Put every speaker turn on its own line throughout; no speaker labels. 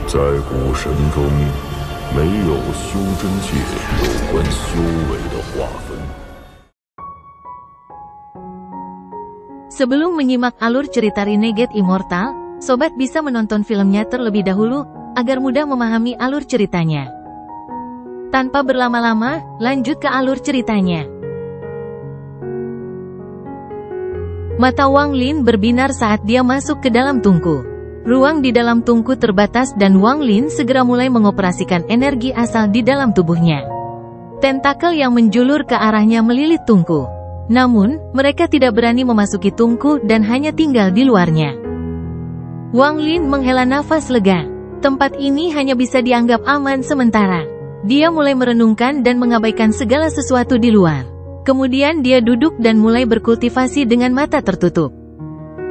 在古神中，没有修真界有关修为的划分。
Sebelum menyimak alur cerita Renegade Immortal, sobat bisa menonton filmnya terlebih dahulu, agar mudah memahami alur ceritanya. Tanpa berlama-lama, lanjut ke alur ceritanya. Mata Wang Lin berbinar saat dia masuk ke dalam tungku. Ruang di dalam tungku terbatas dan Wang Lin segera mulai mengoperasikan energi asal di dalam tubuhnya. Tentakel yang menjulur ke arahnya melilit tungku. Namun, mereka tidak berani memasuki tungku dan hanya tinggal di luarnya. Wang Lin menghela nafas lega. Tempat ini hanya bisa dianggap aman sementara. Dia mulai merenungkan dan mengabaikan segala sesuatu di luar. Kemudian dia duduk dan mulai berkultivasi dengan mata tertutup.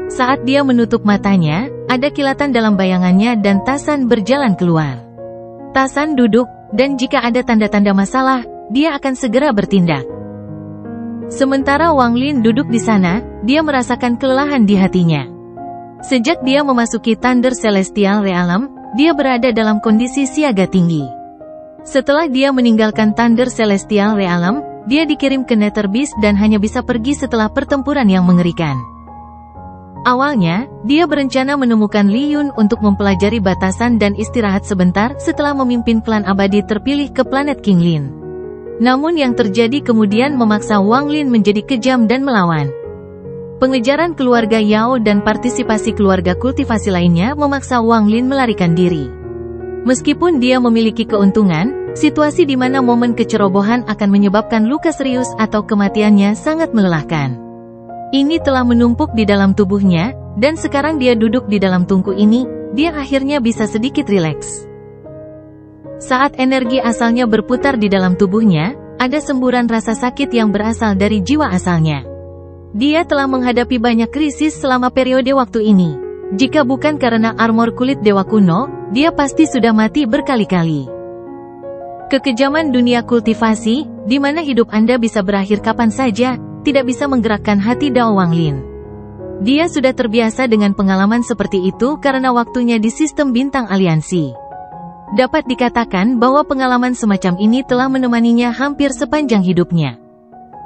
Saat dia menutup matanya, ada kilatan dalam bayangannya dan Tasan berjalan keluar. Tasan duduk, dan jika ada tanda-tanda masalah, dia akan segera bertindak. Sementara Wang Lin duduk di sana, dia merasakan kelelahan di hatinya. Sejak dia memasuki Thunder Celestial Realm, dia berada dalam kondisi siaga tinggi. Setelah dia meninggalkan Thunder Celestial Realm, dia dikirim ke Nether Beast dan hanya bisa pergi setelah pertempuran yang mengerikan. Awalnya, dia berencana menemukan Li Yun untuk mempelajari batasan dan istirahat sebentar setelah memimpin klan abadi terpilih ke planet King Lin. Namun yang terjadi kemudian memaksa Wang Lin menjadi kejam dan melawan. Pengejaran keluarga Yao dan partisipasi keluarga kultivasi lainnya memaksa Wang Lin melarikan diri. Meskipun dia memiliki keuntungan, situasi di mana momen kecerobohan akan menyebabkan luka serius atau kematiannya sangat melelahkan. Ini telah menumpuk di dalam tubuhnya, dan sekarang dia duduk di dalam tungku ini, dia akhirnya bisa sedikit rileks. Saat energi asalnya berputar di dalam tubuhnya, ada semburan rasa sakit yang berasal dari jiwa asalnya. Dia telah menghadapi banyak krisis selama periode waktu ini. Jika bukan karena armor kulit dewa kuno, dia pasti sudah mati berkali-kali. Kekejaman dunia kultivasi, di mana hidup Anda bisa berakhir kapan saja, tidak bisa menggerakkan hati Dao Wang Lin. Dia sudah terbiasa dengan pengalaman seperti itu karena waktunya di sistem bintang aliansi. Dapat dikatakan bahwa pengalaman semacam ini telah menemaninya hampir sepanjang hidupnya.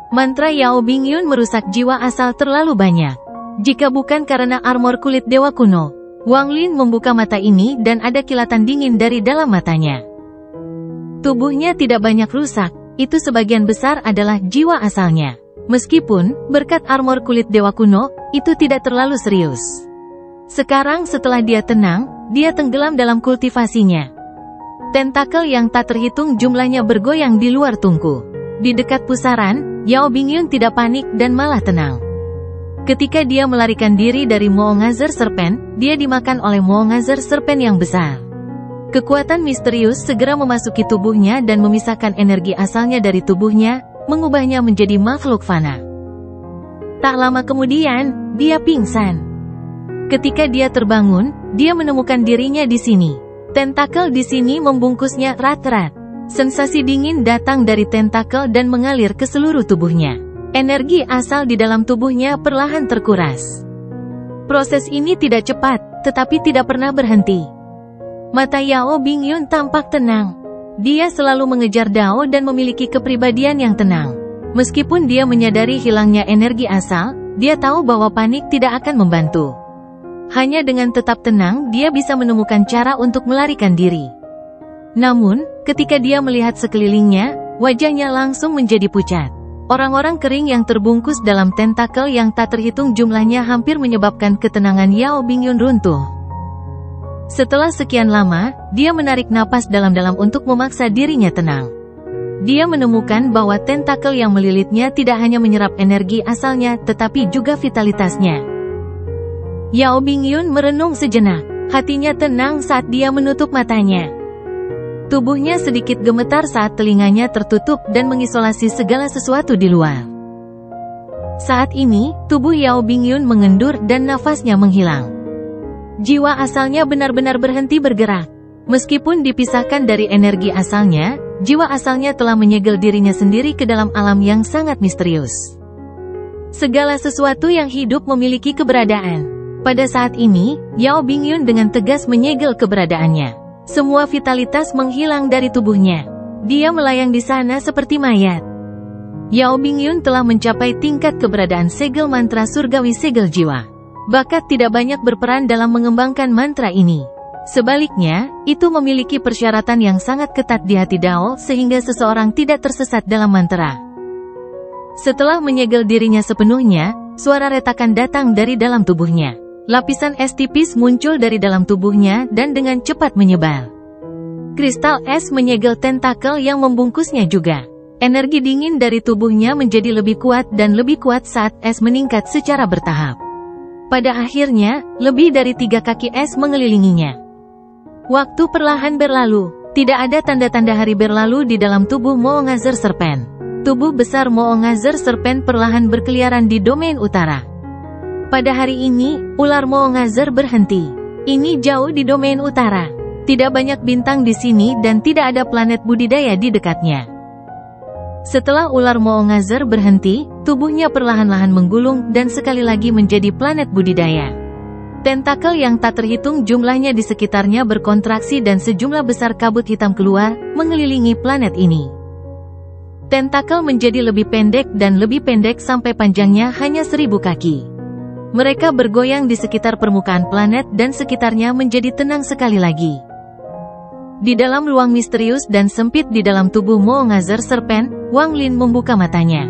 Mantra Yao Bingyun merusak jiwa asal terlalu banyak. Jika bukan karena armor kulit dewa kuno, Wang Lin membuka mata ini dan ada kilatan dingin dari dalam matanya. Tubuhnya tidak banyak rusak, itu sebagian besar adalah jiwa asalnya. Meskipun, berkat armor kulit dewa kuno, itu tidak terlalu serius. Sekarang setelah dia tenang, dia tenggelam dalam kultivasinya. Tentakel yang tak terhitung jumlahnya bergoyang di luar tungku. Di dekat pusaran, Yao Bingyun tidak panik dan malah tenang. Ketika dia melarikan diri dari Moongazer Serpent, dia dimakan oleh Moongazer Serpent yang besar. Kekuatan misterius segera memasuki tubuhnya dan memisahkan energi asalnya dari tubuhnya, mengubahnya menjadi makhluk fana. Tak lama kemudian, dia pingsan. Ketika dia terbangun, dia menemukan dirinya di sini. Tentakel di sini membungkusnya erat-erat. Sensasi dingin datang dari tentakel dan mengalir ke seluruh tubuhnya. Energi asal di dalam tubuhnya perlahan terkuras. Proses ini tidak cepat, tetapi tidak pernah berhenti. Mata Yao Bingyun tampak tenang. Dia selalu mengejar Dao dan memiliki kepribadian yang tenang. Meskipun dia menyadari hilangnya energi asal, dia tahu bahwa panik tidak akan membantu. Hanya dengan tetap tenang, dia bisa menemukan cara untuk melarikan diri. Namun, ketika dia melihat sekelilingnya, wajahnya langsung menjadi pucat. Orang-orang kering yang terbungkus dalam tentakel yang tak terhitung jumlahnya hampir menyebabkan ketenangan Yao Bingyun runtuh. Setelah sekian lama, dia menarik napas dalam-dalam untuk memaksa dirinya tenang. Dia menemukan bahwa tentakel yang melilitnya tidak hanya menyerap energi asalnya, tetapi juga vitalitasnya. Yao Bingyun merenung sejenak. Hatinya tenang saat dia menutup matanya. Tubuhnya sedikit gemetar saat telinganya tertutup dan mengisolasi segala sesuatu di luar. Saat ini, tubuh Yao Bingyun mengendur dan nafasnya menghilang. Jiwa asalnya benar-benar berhenti bergerak. Meskipun dipisahkan dari energi asalnya, jiwa asalnya telah menyegel dirinya sendiri ke dalam alam yang sangat misterius. Segala sesuatu yang hidup memiliki keberadaan. Pada saat ini, Yao Bingyun dengan tegas menyegel keberadaannya. Semua vitalitas menghilang dari tubuhnya. Dia melayang di sana seperti mayat. Yao Bingyun telah mencapai tingkat keberadaan segel mantra surgawi segel jiwa. Bakat tidak banyak berperan dalam mengembangkan mantra ini. Sebaliknya, itu memiliki persyaratan yang sangat ketat di hati Dao sehingga seseorang tidak tersesat dalam mantra. Setelah menyegel dirinya sepenuhnya, suara retakan datang dari dalam tubuhnya. Lapisan es tipis muncul dari dalam tubuhnya dan dengan cepat menyebar. Kristal es menyegel tentakel yang membungkusnya juga. Energi dingin dari tubuhnya menjadi lebih kuat dan lebih kuat saat es meningkat secara bertahap. Pada akhirnya, lebih dari 3 kaki es mengelilinginya. Waktu perlahan berlalu. Tidak ada tanda-tanda hari berlalu di dalam tubuh Moongazer Serpent. Tubuh besar Moongazer Serpent perlahan berkeliaran di domain utara. Pada hari ini, ular Moongazer berhenti. Ini jauh di domain utara. Tidak banyak bintang di sini dan tidak ada planet budidaya di dekatnya. Setelah ular Moongazer berhenti, tubuhnya perlahan-lahan menggulung dan sekali lagi menjadi planet budidaya. Tentakel yang tak terhitung jumlahnya di sekitarnya berkontraksi dan sejumlah besar kabut hitam keluar, mengelilingi planet ini. Tentakel menjadi lebih pendek dan lebih pendek sampai panjangnya hanya 1000 kaki. Mereka bergoyang di sekitar permukaan planet dan sekitarnya menjadi tenang sekali lagi. Di dalam ruang misterius dan sempit di dalam tubuh Moongazer Serpent, Wang Lin membuka matanya.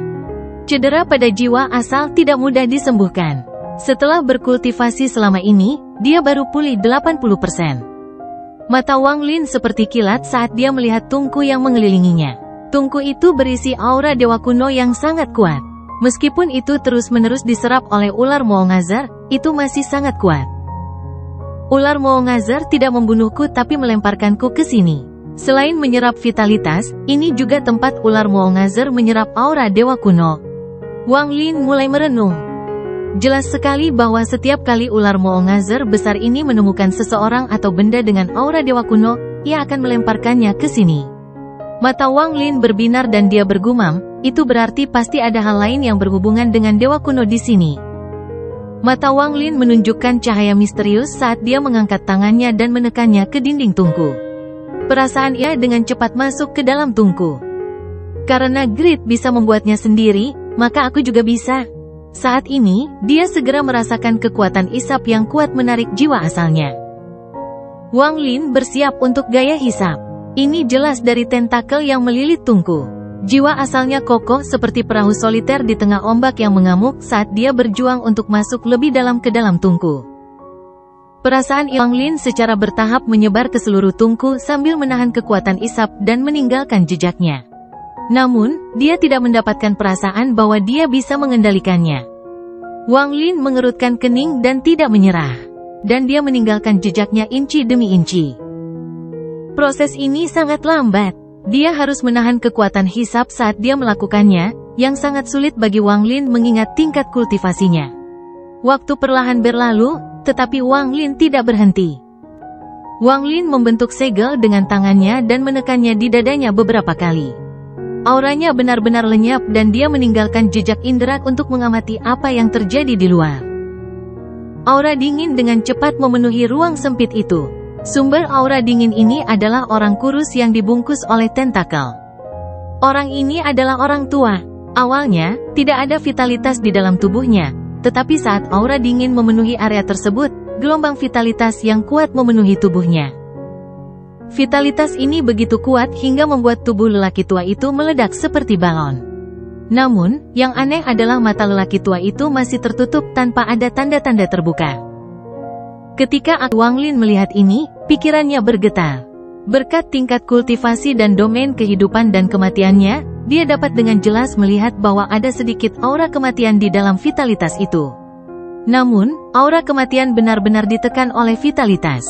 Cedera pada jiwa asal tidak mudah disembuhkan. Setelah berkultivasi selama ini, dia baru pulih 80%. Mata Wang Lin seperti kilat saat dia melihat tungku yang mengelilinginya. Tungku itu berisi aura dewa kuno yang sangat kuat. Meskipun itu terus-menerus diserap oleh ular Moongazer, itu masih sangat kuat. Ular Moongazer tidak membunuhku tapi melemparkanku ke sini. Selain menyerap vitalitas, ini juga tempat ular Moongazer menyerap aura dewa kuno. Wang Lin mulai merenung. Jelas sekali bahwa setiap kali ular Moongazer besar ini menemukan seseorang atau benda dengan aura dewa kuno, ia akan melemparkannya ke sini. Mata Wang Lin berbinar dan dia bergumam, itu berarti pasti ada hal lain yang berhubungan dengan dewa kuno di sini. Mata Wang Lin menunjukkan cahaya misterius saat dia mengangkat tangannya dan menekannya ke dinding tungku. Perasaan ia dengan cepat masuk ke dalam tungku. Karena Grid bisa membuatnya sendiri, maka aku juga bisa. Saat ini, dia segera merasakan kekuatan isap yang kuat menarik jiwa asalnya. Wang Lin bersiap untuk gaya hisap. Ini jelas dari tentakel yang melilit tungku. Jiwa asalnya kokoh seperti perahu soliter di tengah ombak yang mengamuk saat dia berjuang untuk masuk lebih dalam ke dalam tungku. Perasaan Wang Lin secara bertahap menyebar ke seluruh tungku sambil menahan kekuatan isap dan meninggalkan jejaknya. Namun, dia tidak mendapatkan perasaan bahwa dia bisa mengendalikannya. Wang Lin mengerutkan kening dan tidak menyerah. Dan dia meninggalkan jejaknya inci demi inci. Proses ini sangat lambat. Dia harus menahan kekuatan hisap saat dia melakukannya, yang sangat sulit bagi Wang Lin mengingat tingkat kultivasinya. Waktu perlahan berlalu, tetapi Wang Lin tidak berhenti. Wang Lin membentuk segel dengan tangannya dan menekannya di dadanya beberapa kali. Auranya benar-benar lenyap dan dia meninggalkan jejak indera untuk mengamati apa yang terjadi di luar. Aura dingin dengan cepat memenuhi ruang sempit itu. Sumber aura dingin ini adalah orang kurus yang dibungkus oleh tentakel. Orang ini adalah orang tua. Awalnya, tidak ada vitalitas di dalam tubuhnya, tetapi saat aura dingin memenuhi area tersebut, gelombang vitalitas yang kuat memenuhi tubuhnya. Vitalitas ini begitu kuat hingga membuat tubuh lelaki tua itu meledak seperti balon. Namun, yang aneh adalah mata lelaki tua itu masih tertutup tanpa ada tanda-tanda terbuka. Ketika Wang Lin melihat ini, pikirannya bergetar. Berkat tingkat kultivasi dan domain kehidupan dan kematiannya, dia dapat dengan jelas melihat bahwa ada sedikit aura kematian di dalam vitalitas itu. Namun, aura kematian benar-benar ditekan oleh vitalitas.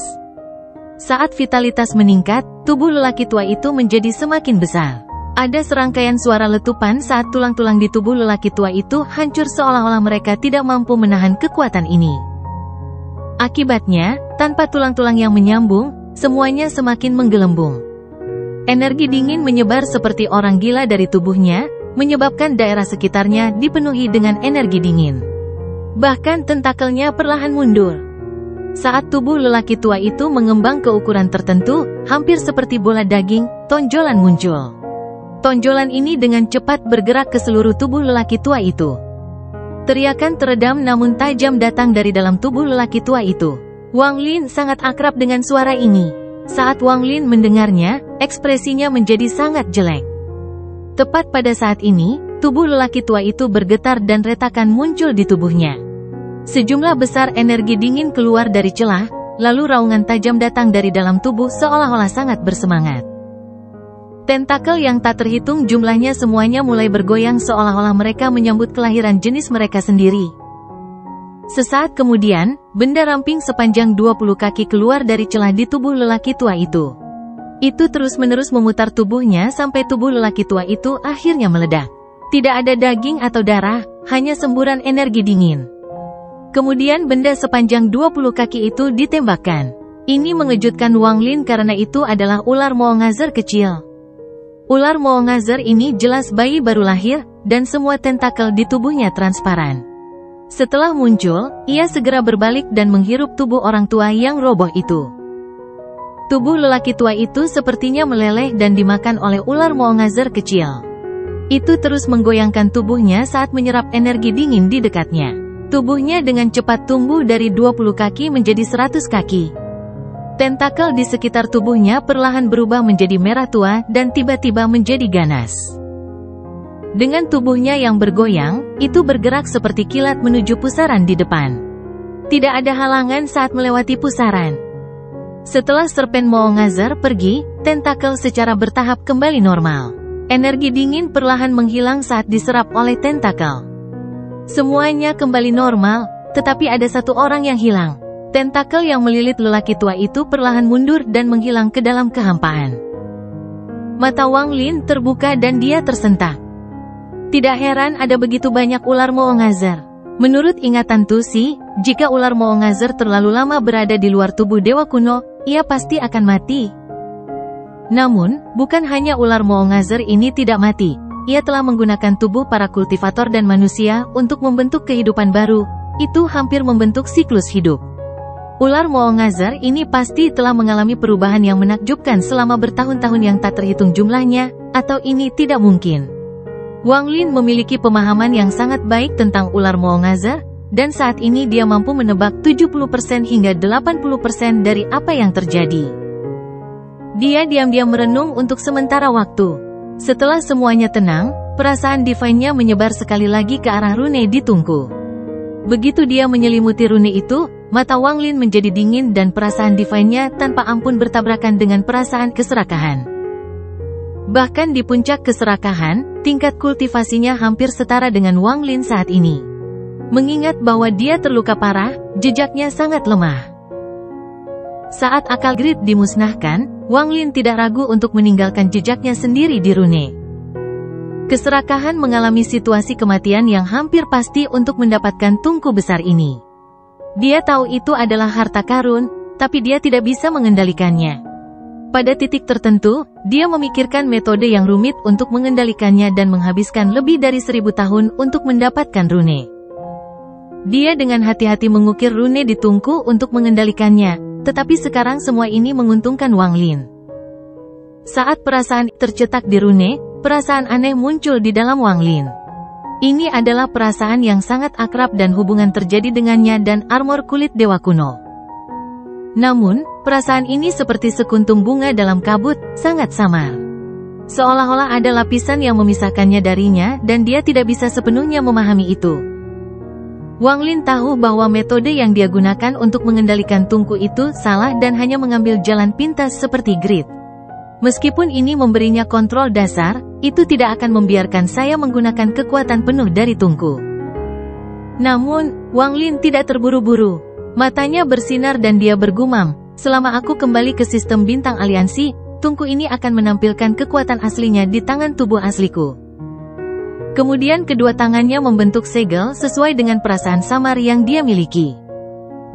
Saat vitalitas meningkat, tubuh lelaki tua itu menjadi semakin besar. Ada serangkaian suara letupan saat tulang-tulang di tubuh lelaki tua itu hancur seolah-olah mereka tidak mampu menahan kekuatan ini. Akibatnya, tanpa tulang-tulang yang menyambung, semuanya semakin menggelembung. Energi dingin menyebar seperti orang gila dari tubuhnya, menyebabkan daerah sekitarnya dipenuhi dengan energi dingin. Bahkan tentakelnya perlahan mundur. Saat tubuh lelaki tua itu mengembang ke ukuran tertentu, hampir seperti bola daging, tonjolan muncul. Tonjolan ini dengan cepat bergerak ke seluruh tubuh lelaki tua itu. Teriakan teredam namun tajam datang dari dalam tubuh lelaki tua itu. Wang Lin sangat akrab dengan suara ini. Saat Wang Lin mendengarnya, ekspresinya menjadi sangat jelek. Tepat pada saat ini, tubuh lelaki tua itu bergetar dan retakan muncul di tubuhnya. Sejumlah besar energi dingin keluar dari celah, lalu raungan tajam datang dari dalam tubuh seolah-olah sangat bersemangat. Tentakel yang tak terhitung jumlahnya semuanya mulai bergoyang seolah-olah mereka menyambut kelahiran jenis mereka sendiri. Sesaat kemudian, benda ramping sepanjang 20 kaki keluar dari celah di tubuh lelaki tua itu. Itu terus-menerus memutar tubuhnya sampai tubuh lelaki tua itu akhirnya meledak. Tidak ada daging atau darah, hanya semburan energi dingin. Kemudian benda sepanjang 20 kaki itu ditembakkan. Ini mengejutkan Wang Lin karena itu adalah ular Moongazer kecil. Ular Moongazer ini jelas bayi baru lahir, dan semua tentakel di tubuhnya transparan. Setelah muncul, ia segera berbalik dan menghirup tubuh orang tua yang roboh itu. Tubuh lelaki tua itu sepertinya meleleh dan dimakan oleh ular Moongazer kecil. Itu terus menggoyangkan tubuhnya saat menyerap energi dingin di dekatnya. Tubuhnya dengan cepat tumbuh dari 20 kaki menjadi 100 kaki. Tentakel di sekitar tubuhnya perlahan berubah menjadi merah tua dan tiba-tiba menjadi ganas. Dengan tubuhnya yang bergoyang, itu bergerak seperti kilat menuju pusaran di depan. Tidak ada halangan saat melewati pusaran. Setelah serpen Moongazer pergi, tentakel secara bertahap kembali normal. Energi dingin perlahan menghilang saat diserap oleh tentakel. Semuanya kembali normal, tetapi ada satu orang yang hilang. Tentakel yang melilit lelaki tua itu perlahan mundur dan menghilang ke dalam kehampaan. Mata Wang Lin terbuka dan dia tersentak. Tidak heran ada begitu banyak ular Moongazer. Menurut ingatan Tusi, jika ular Moongazer terlalu lama berada di luar tubuh dewa kuno, ia pasti akan mati. Namun, bukan hanya ular Moongazer ini tidak mati. Ia telah menggunakan tubuh para kultivator dan manusia untuk membentuk kehidupan baru. Itu hampir membentuk siklus hidup. Ular Moongazer ini pasti telah mengalami perubahan yang menakjubkan selama bertahun-tahun yang tak terhitung jumlahnya, atau ini tidak mungkin. Wang Lin memiliki pemahaman yang sangat baik tentang ular Moongazer, dan saat ini dia mampu menebak 70% hingga 80% dari apa yang terjadi. Dia diam-diam merenung untuk sementara waktu. Setelah semuanya tenang, perasaan divine-nya menyebar sekali lagi ke arah rune di tungku. Begitu dia menyelimuti rune itu, mata Wang Lin menjadi dingin dan perasaan divine-nya tanpa ampun bertabrakan dengan perasaan keserakahan. Bahkan di puncak keserakahan, tingkat kultivasinya hampir setara dengan Wang Lin saat ini. Mengingat bahwa dia terluka parah, jejaknya sangat lemah. Saat akal grid dimusnahkan, Wang Lin tidak ragu untuk meninggalkan jejaknya sendiri di rune. Keserakahan mengalami situasi kematian yang hampir pasti untuk mendapatkan tungku besar ini. Dia tahu itu adalah harta karun, tapi dia tidak bisa mengendalikannya. Pada titik tertentu, dia memikirkan metode yang rumit untuk mengendalikannya dan menghabiskan lebih dari 1000 tahun untuk mendapatkan rune. Dia dengan hati-hati mengukir rune di tungku untuk mengendalikannya. Tetapi sekarang semua ini menguntungkan Wang Lin. Saat perasaan tercetak di rune, perasaan aneh muncul di dalam Wang Lin. Ini adalah perasaan yang sangat akrab dan hubungan terjadi dengannya dan armor kulit dewa kuno. Namun, perasaan ini seperti sekuntum bunga dalam kabut, sangat samar. Seolah-olah ada lapisan yang memisahkannya darinya dan dia tidak bisa sepenuhnya memahami itu. Wang Lin tahu bahwa metode yang dia gunakan untuk mengendalikan tungku itu salah dan hanya mengambil jalan pintas seperti grid. Meskipun ini memberinya kontrol dasar, itu tidak akan membiarkan saya menggunakan kekuatan penuh dari tungku. Namun, Wang Lin tidak terburu-buru. Matanya bersinar dan dia bergumam, selama aku kembali ke sistem bintang aliansi, tungku ini akan menampilkan kekuatan aslinya di tangan tubuh asliku. Kemudian kedua tangannya membentuk segel sesuai dengan perasaan samar yang dia miliki.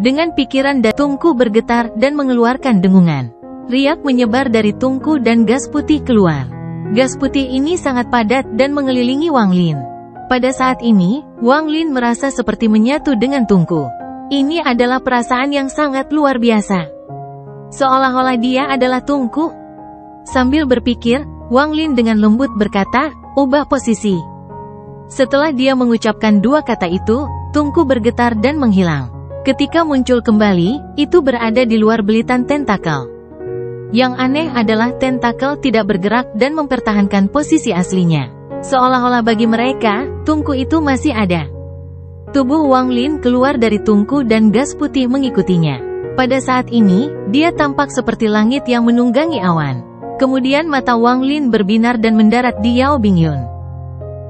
Dengan pikiran dan tungku bergetar dan mengeluarkan dengungan. Riak menyebar dari tungku dan gas putih keluar. Gas putih ini sangat padat dan mengelilingi Wang Lin. Pada saat ini, Wang Lin merasa seperti menyatu dengan tungku. Ini adalah perasaan yang sangat luar biasa. Seolah-olah dia adalah Tungku. Sambil berpikir, Wang Lin dengan lembut berkata, ubah posisi. Setelah dia mengucapkan dua kata itu, Tungku bergetar dan menghilang. Ketika muncul kembali, itu berada di luar belitan tentakel. Yang aneh adalah tentakel tidak bergerak dan mempertahankan posisi aslinya. Seolah-olah bagi mereka, Tungku itu masih ada. Tubuh Wang Lin keluar dari Tungku dan gas putih mengikutinya. Pada saat ini, dia tampak seperti langit yang menunggangi awan. Kemudian mata Wang Lin berbinar dan mendarat di Yao Bingyun.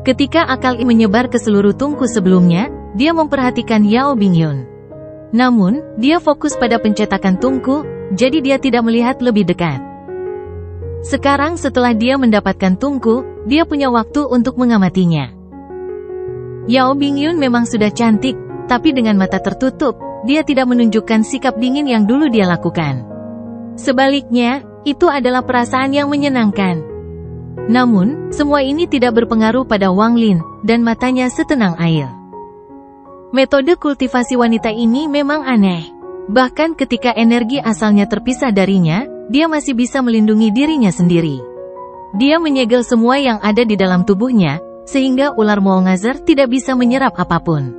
Ketika akal menyebar ke seluruh Tungku sebelumnya, dia memperhatikan Yao Bingyun. Namun, dia fokus pada pencetakan Tungku, jadi dia tidak melihat lebih dekat. Sekarang setelah dia mendapatkan Tungku, dia punya waktu untuk mengamatinya. Yao Bingyun memang sudah cantik, tapi dengan mata tertutup, dia tidak menunjukkan sikap dingin yang dulu dia lakukan. Sebaliknya, itu adalah perasaan yang menyenangkan. Namun, semua ini tidak berpengaruh pada Wang Lin, dan matanya setenang air. Metode kultivasi wanita ini memang aneh. Bahkan ketika energi asalnya terpisah darinya, dia masih bisa melindungi dirinya sendiri. Dia menyegel semua yang ada di dalam tubuhnya, sehingga ular Moongazer tidak bisa menyerap apapun.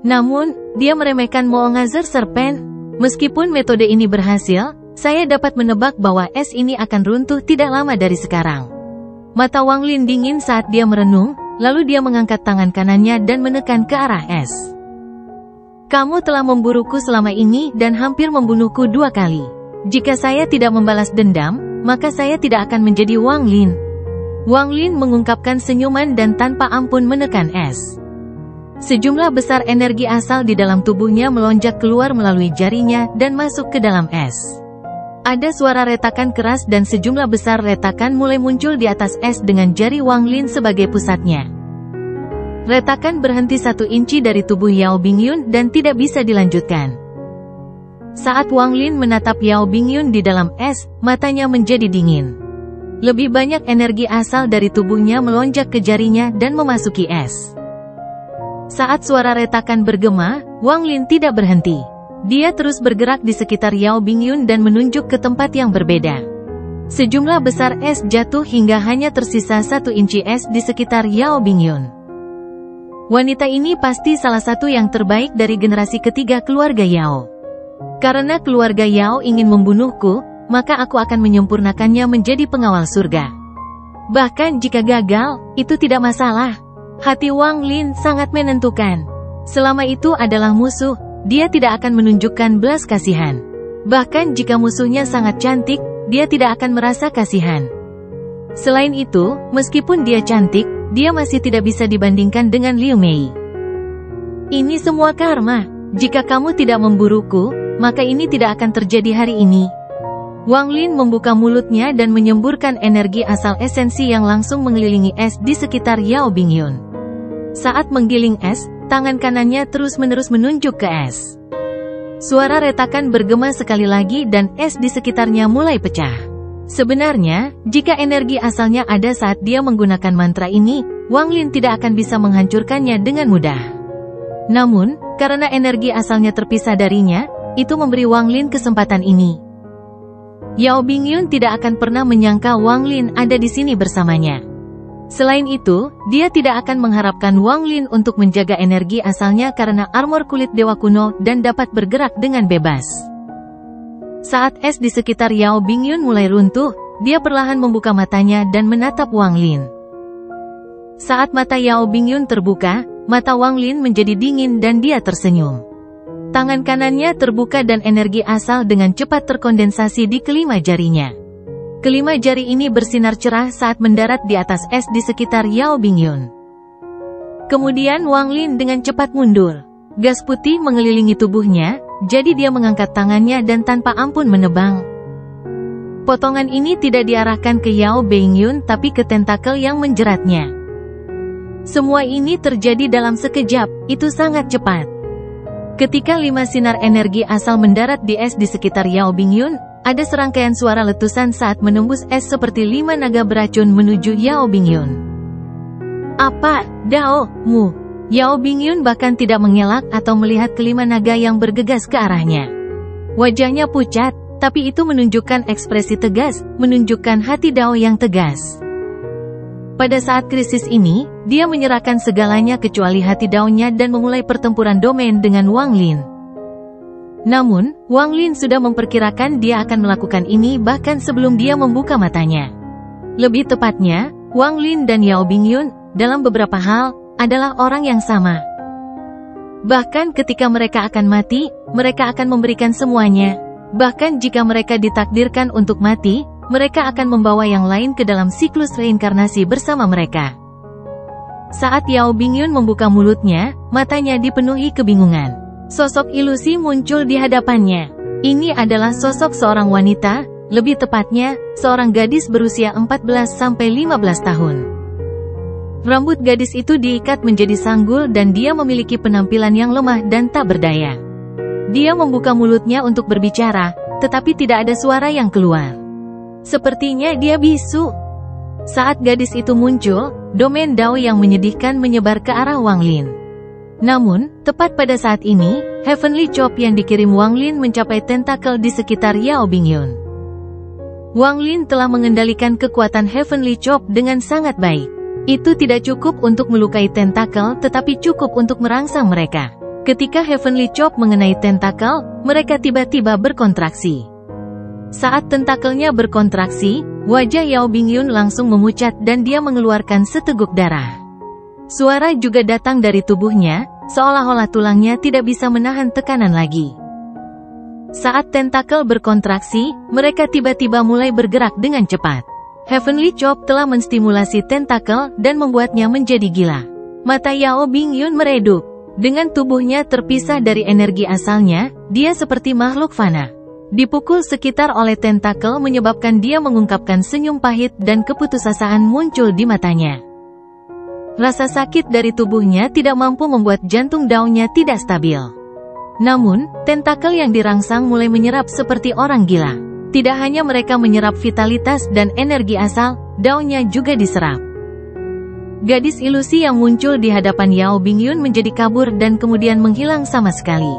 Namun, dia meremehkan Moongazer Serpent. Meskipun metode ini berhasil, saya dapat menebak bahwa es ini akan runtuh tidak lama dari sekarang. Mata Wang Lin dingin saat dia merenung, lalu dia mengangkat tangan kanannya dan menekan ke arah es. Kamu telah memburuku selama ini dan hampir membunuhku 2 kali. Jika saya tidak membalas dendam, maka saya tidak akan menjadi Wang Lin. Wang Lin mengungkapkan senyuman dan tanpa ampun menekan es. Sejumlah besar energi asal di dalam tubuhnya melonjak keluar melalui jarinya dan masuk ke dalam es. Ada suara retakan keras dan sejumlah besar retakan mulai muncul di atas es dengan jari Wang Lin sebagai pusatnya. Retakan berhenti 1 inci dari tubuh Yao Bingyun dan tidak bisa dilanjutkan. Saat Wang Lin menatap Yao Bingyun di dalam es, matanya menjadi dingin. Lebih banyak energi asal dari tubuhnya melonjak ke jarinya dan memasuki es. Saat suara retakan bergema, Wang Lin tidak berhenti. Dia terus bergerak di sekitar Yao Bingyun dan menunjuk ke tempat yang berbeda. Sejumlah besar es jatuh hingga hanya tersisa 1 inci es di sekitar Yao Bingyun. Wanita ini pasti salah satu yang terbaik dari generasi ketiga keluarga Yao. Karena keluarga Yao ingin membunuhku, maka aku akan menyempurnakannya menjadi pengawal surga. Bahkan jika gagal, itu tidak masalah. Hati Wang Lin sangat menentukan. Selama itu adalah musuh, dia tidak akan menunjukkan belas kasihan. Bahkan jika musuhnya sangat cantik, dia tidak akan merasa kasihan. Selain itu, meskipun dia cantik, dia masih tidak bisa dibandingkan dengan Liu Mei. Ini semua karma. Jika kamu tidak memburuku, maka ini tidak akan terjadi hari ini. Wang Lin membuka mulutnya dan menyemburkan energi asal esensi yang langsung mengelilingi es di sekitar Yao Bingyun. Saat menggiling es, tangan kanannya terus-menerus menunjuk ke es. Suara retakan bergema sekali lagi dan es di sekitarnya mulai pecah. Sebenarnya, jika energi asalnya ada saat dia menggunakan mantra ini, Wang Lin tidak akan bisa menghancurkannya dengan mudah. Namun, karena energi asalnya terpisah darinya, itu memberi Wang Lin kesempatan ini. Yao Bingyun tidak akan pernah menyangka Wang Lin ada di sini bersamanya. Selain itu, dia tidak akan mengharapkan Wang Lin untuk menjaga energi asalnya karena armor kulit dewa kuno dan dapat bergerak dengan bebas. Saat es di sekitar Yao Bingyun mulai runtuh, dia perlahan membuka matanya dan menatap Wang Lin. Saat mata Yao Bingyun terbuka, mata Wang Lin menjadi dingin dan dia tersenyum. Tangan kanannya terbuka dan energi asal dengan cepat terkondensasi di kelima jarinya. Kelima jari ini bersinar cerah saat mendarat di atas es di sekitar Yao Bingyun. Kemudian Wang Lin dengan cepat mundur. Gas putih mengelilingi tubuhnya, jadi dia mengangkat tangannya dan tanpa ampun menebang. Potongan ini tidak diarahkan ke Yao Bingyun tapi ke tentakel yang menjeratnya. Semua ini terjadi dalam sekejap, itu sangat cepat. Ketika 5 sinar energi asal mendarat di es di sekitar Yao Bingyun, ada serangkaian suara letusan saat menembus es seperti 5 naga beracun menuju Yao Bingyun. Apa, Dao, mu? Yao Bingyun bahkan tidak mengelak atau melihat kelima naga yang bergegas ke arahnya. Wajahnya pucat, tapi itu menunjukkan ekspresi tegas, menunjukkan hati Dao yang tegas. Pada saat krisis ini, dia menyerahkan segalanya kecuali hati Dao-nya dan memulai pertempuran domain dengan Wang Lin. Namun, Wang Lin sudah memperkirakan dia akan melakukan ini bahkan sebelum dia membuka matanya. Lebih tepatnya, Wang Lin dan Yao Bingyun, dalam beberapa hal, adalah orang yang sama. Bahkan ketika mereka akan mati, mereka akan memberikan semuanya. Bahkan jika mereka ditakdirkan untuk mati, mereka akan membawa yang lain ke dalam siklus reinkarnasi bersama mereka. Saat Yao Bingyun membuka mulutnya, matanya dipenuhi kebingungan. Sosok ilusi muncul di hadapannya. Ini adalah sosok seorang wanita, lebih tepatnya, seorang gadis berusia 14-15 tahun. Rambut gadis itu diikat menjadi sanggul dan dia memiliki penampilan yang lemah dan tak berdaya. Dia membuka mulutnya untuk berbicara, tetapi tidak ada suara yang keluar. Sepertinya dia bisu. Saat gadis itu muncul, domain Dao yang menyedihkan menyebar ke arah Wang Lin. Namun, tepat pada saat ini, Heavenly Chop yang dikirim Wang Lin mencapai tentakel di sekitar Yao Bingyun. Wang Lin telah mengendalikan kekuatan Heavenly Chop dengan sangat baik. Itu tidak cukup untuk melukai tentakel, tetapi cukup untuk merangsang mereka. Ketika Heavenly Chop mengenai tentakel, mereka tiba-tiba berkontraksi. Saat tentakelnya berkontraksi, wajah Yao Bingyun langsung memucat dan dia mengeluarkan seteguk darah. Suara juga datang dari tubuhnya, seolah-olah tulangnya tidak bisa menahan tekanan lagi. Saat tentakel berkontraksi, mereka tiba-tiba mulai bergerak dengan cepat. Heavenly Chop telah menstimulasi tentakel dan membuatnya menjadi gila. Mata Yao Bingyun meredup. Dengan tubuhnya terpisah dari energi asalnya, dia seperti makhluk fana. Dipukul sekitar oleh tentakel menyebabkan dia mengungkapkan senyum pahit dan keputusasaan muncul di matanya. Rasa sakit dari tubuhnya tidak mampu membuat jantung Dao-nya tidak stabil. Namun, tentakel yang dirangsang mulai menyerap seperti orang gila. Tidak hanya mereka menyerap vitalitas dan energi asal, Dao-nya juga diserap. Gadis ilusi yang muncul di hadapan Yao Bingyun menjadi kabur dan kemudian menghilang sama sekali.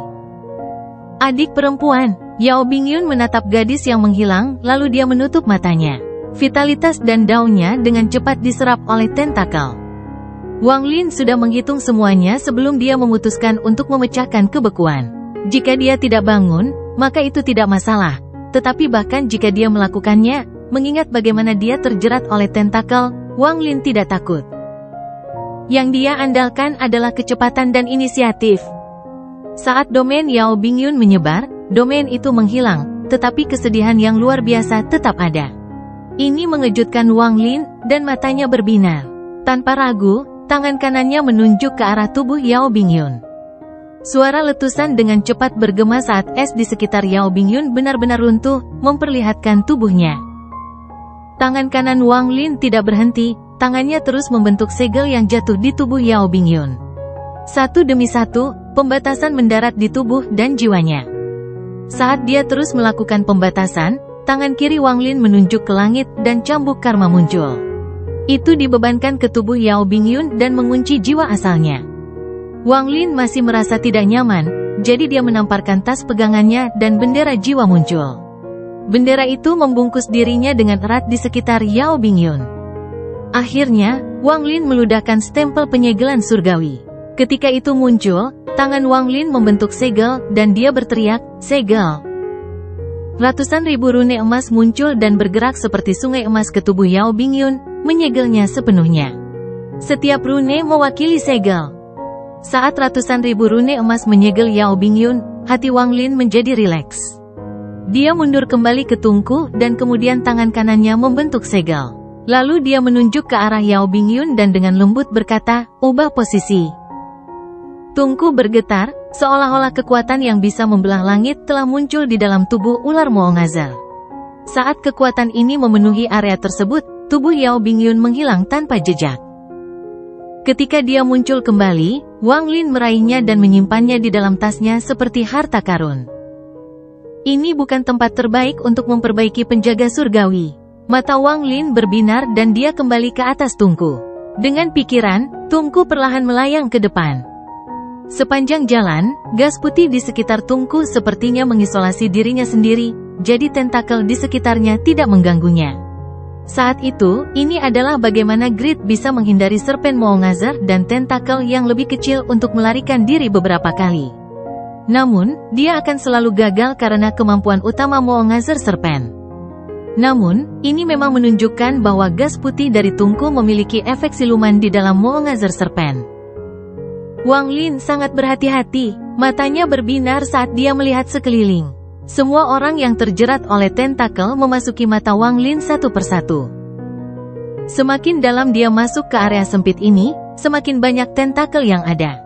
Adik perempuan, Yao Bingyun menatap gadis yang menghilang, lalu dia menutup matanya. Vitalitas dan Dao-nya dengan cepat diserap oleh tentakel. Wang Lin sudah menghitung semuanya sebelum dia memutuskan untuk memecahkan kebekuan. Jika dia tidak bangun, maka itu tidak masalah. Tetapi bahkan jika dia melakukannya, mengingat bagaimana dia terjerat oleh tentakel, Wang Lin tidak takut. Yang dia andalkan adalah kecepatan dan inisiatif. Saat domain Yao Bingyun menyebar, domain itu menghilang, tetapi kesedihan yang luar biasa tetap ada. Ini mengejutkan Wang Lin, dan matanya berbinar. Tanpa ragu, tangan kanannya menunjuk ke arah tubuh Yao Bingyun. Suara letusan dengan cepat bergema saat es di sekitar Yao Bingyun benar-benar runtuh, memperlihatkan tubuhnya. Tangan kanan Wang Lin tidak berhenti, tangannya terus membentuk segel yang jatuh di tubuh Yao Bingyun. Satu demi satu, pembatasan mendarat di tubuh dan jiwanya. Saat dia terus melakukan pembatasan, tangan kiri Wang Lin menunjuk ke langit dan cambuk karma muncul. Itu dibebankan ke tubuh Yao Bingyun dan mengunci jiwa asalnya. Wang Lin masih merasa tidak nyaman, jadi dia menamparkan tas pegangannya dan bendera jiwa muncul. Bendera itu membungkus dirinya dengan erat di sekitar Yao Bingyun. Akhirnya, Wang Lin meludahkan stempel penyegelan surgawi. Ketika itu muncul, tangan Wang Lin membentuk segel, dan dia berteriak, "Segel!" Ratusan ribu rune emas muncul dan bergerak seperti sungai emas ke tubuh Yao Bingyun, menyegelnya sepenuhnya. Setiap rune mewakili segel. Saat ratusan ribu rune emas menyegel Yao Bingyun, hati Wang Lin menjadi rileks. Dia mundur kembali ke tungku dan kemudian tangan kanannya membentuk segel. Lalu dia menunjuk ke arah Yao Bingyun dan dengan lembut berkata, "Ubah posisi." Tungku bergetar, seolah-olah kekuatan yang bisa membelah langit telah muncul di dalam tubuh ular Moongazal. Saat kekuatan ini memenuhi area tersebut, tubuh Yao Bingyun menghilang tanpa jejak. Ketika dia muncul kembali, Wang Lin meraihnya dan menyimpannya di dalam tasnya seperti harta karun. Ini bukan tempat terbaik untuk memperbaiki penjaga surgawi. Mata Wang Lin berbinar dan dia kembali ke atas tungku. Dengan pikiran, Tungku perlahan melayang ke depan. Sepanjang jalan, gas putih di sekitar Tungku sepertinya mengisolasi dirinya sendiri, jadi tentakel di sekitarnya tidak mengganggunya. Saat itu, ini adalah bagaimana Grid bisa menghindari serpen Moongazer dan tentakel yang lebih kecil untuk melarikan diri beberapa kali. Namun, dia akan selalu gagal karena kemampuan utama Moongazer serpen. Namun, ini memang menunjukkan bahwa gas putih dari Tungku memiliki efek siluman di dalam Moongazer serpen. Wang Lin sangat berhati-hati, matanya berbinar saat dia melihat sekeliling. Semua orang yang terjerat oleh tentakel memasuki mata Wang Lin satu persatu. Semakin dalam dia masuk ke area sempit ini, semakin banyak tentakel yang ada.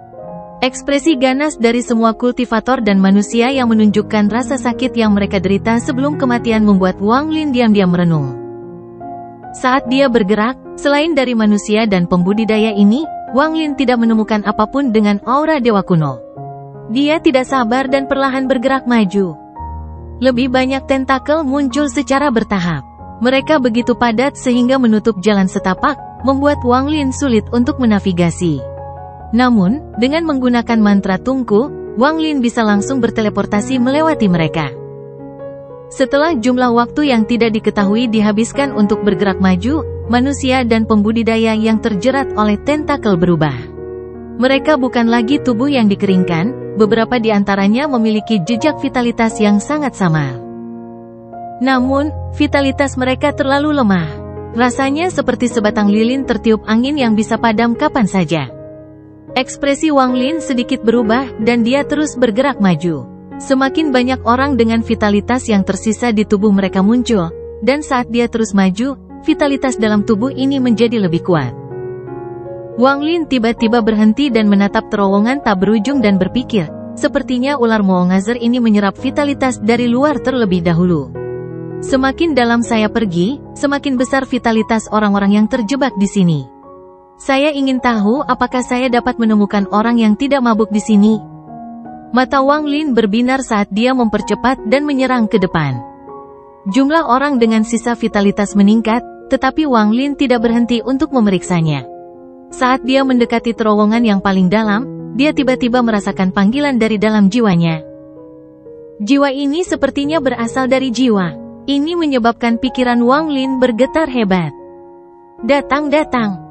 Ekspresi ganas dari semua kultivator dan manusia yang menunjukkan rasa sakit yang mereka derita sebelum kematian membuat Wang Lin diam-diam merenung. Saat dia bergerak, selain dari manusia dan pembudidaya ini, Wang Lin tidak menemukan apapun dengan aura dewa kuno. Dia tidak sabar dan perlahan bergerak maju. Lebih banyak tentakel muncul secara bertahap. Mereka begitu padat sehingga menutup jalan setapak, membuat Wang Lin sulit untuk menavigasi. Namun, dengan menggunakan mantra Tungku, Wang Lin bisa langsung berteleportasi melewati mereka. Setelah jumlah waktu yang tidak diketahui dihabiskan untuk bergerak maju, manusia dan pembudidaya yang terjerat oleh tentakel berubah. Mereka bukan lagi tubuh yang dikeringkan, beberapa di antaranya memiliki jejak vitalitas yang sangat samar. Namun, vitalitas mereka terlalu lemah. Rasanya seperti sebatang lilin tertiup angin yang bisa padam kapan saja. Ekspresi Wang Lin sedikit berubah dan dia terus bergerak maju. Semakin banyak orang dengan vitalitas yang tersisa di tubuh mereka muncul, dan saat dia terus maju, vitalitas dalam tubuh ini menjadi lebih kuat. Wang Lin tiba-tiba berhenti dan menatap terowongan tak berujung dan berpikir, sepertinya ular Moongazer ini menyerap vitalitas dari luar terlebih dahulu. Semakin dalam saya pergi, semakin besar vitalitas orang-orang yang terjebak di sini. Saya ingin tahu apakah saya dapat menemukan orang yang tidak mabuk di sini. Mata Wang Lin berbinar saat dia mempercepat dan menyerang ke depan. Jumlah orang dengan sisa vitalitas meningkat, tetapi Wang Lin tidak berhenti untuk memeriksanya. Saat dia mendekati terowongan yang paling dalam, dia tiba-tiba merasakan panggilan dari dalam jiwanya. Jiwa ini sepertinya berasal dari jiwa. Ini menyebabkan pikiran Wang Lin bergetar hebat. Datang.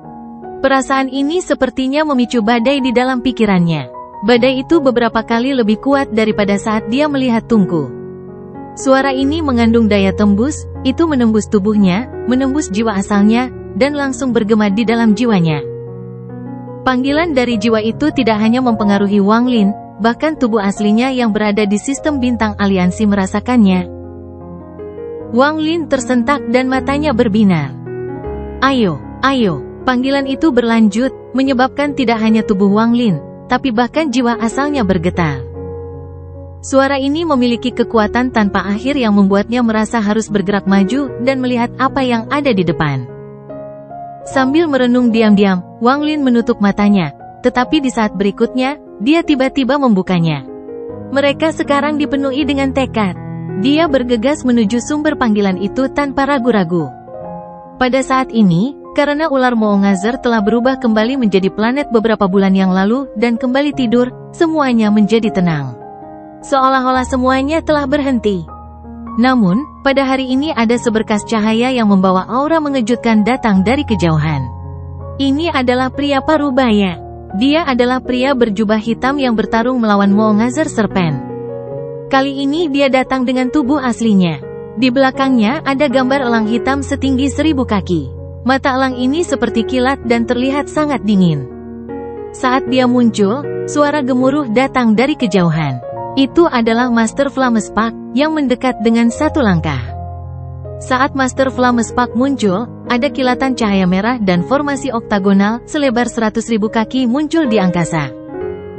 Perasaan ini sepertinya memicu badai di dalam pikirannya. Badai itu beberapa kali lebih kuat daripada saat dia melihat Tungku. Suara ini mengandung daya tembus, itu menembus tubuhnya, menembus jiwa asalnya, dan langsung bergema di dalam jiwanya. Panggilan dari jiwa itu tidak hanya mempengaruhi Wang Lin, bahkan tubuh aslinya yang berada di sistem bintang aliansi merasakannya. Wang Lin tersentak dan matanya berbinar. Ayo. Panggilan itu berlanjut, menyebabkan tidak hanya tubuh Wang Lin, tapi bahkan jiwa asalnya bergetar. Suara ini memiliki kekuatan tanpa akhir yang membuatnya merasa harus bergerak maju dan melihat apa yang ada di depan. Sambil merenung diam-diam, Wang Lin menutup matanya, tetapi di saat berikutnya, dia tiba-tiba membukanya. Mereka sekarang dipenuhi dengan tekad. Dia bergegas menuju sumber panggilan itu tanpa ragu-ragu. Pada saat ini, karena ular Moongazer telah berubah kembali menjadi planet beberapa bulan yang lalu dan kembali tidur, semuanya menjadi tenang. Seolah-olah semuanya telah berhenti. Namun, pada hari ini ada seberkas cahaya yang membawa aura mengejutkan datang dari kejauhan. Ini adalah pria Parubaya. Dia adalah pria berjubah hitam yang bertarung melawan Moongazer Serpent. Kali ini dia datang dengan tubuh aslinya. Di belakangnya ada gambar elang hitam setinggi 1000 kaki. Mata elang ini seperti kilat dan terlihat sangat dingin. Saat dia muncul, suara gemuruh datang dari kejauhan. Itu adalah Master Flamespak yang mendekat dengan satu langkah. Saat Master Flamespak muncul, ada kilatan cahaya merah dan formasi oktagonal selebar 100.000 kaki muncul di angkasa.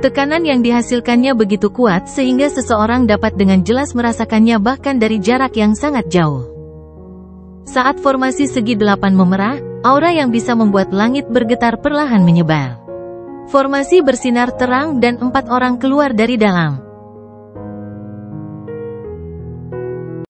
Tekanan yang dihasilkannya begitu kuat sehingga seseorang dapat dengan jelas merasakannya bahkan dari jarak yang sangat jauh. Saat formasi segi 8 memerah, aura yang bisa membuat langit bergetar perlahan menyebar. Formasi bersinar terang dan 4 orang keluar dari dalam.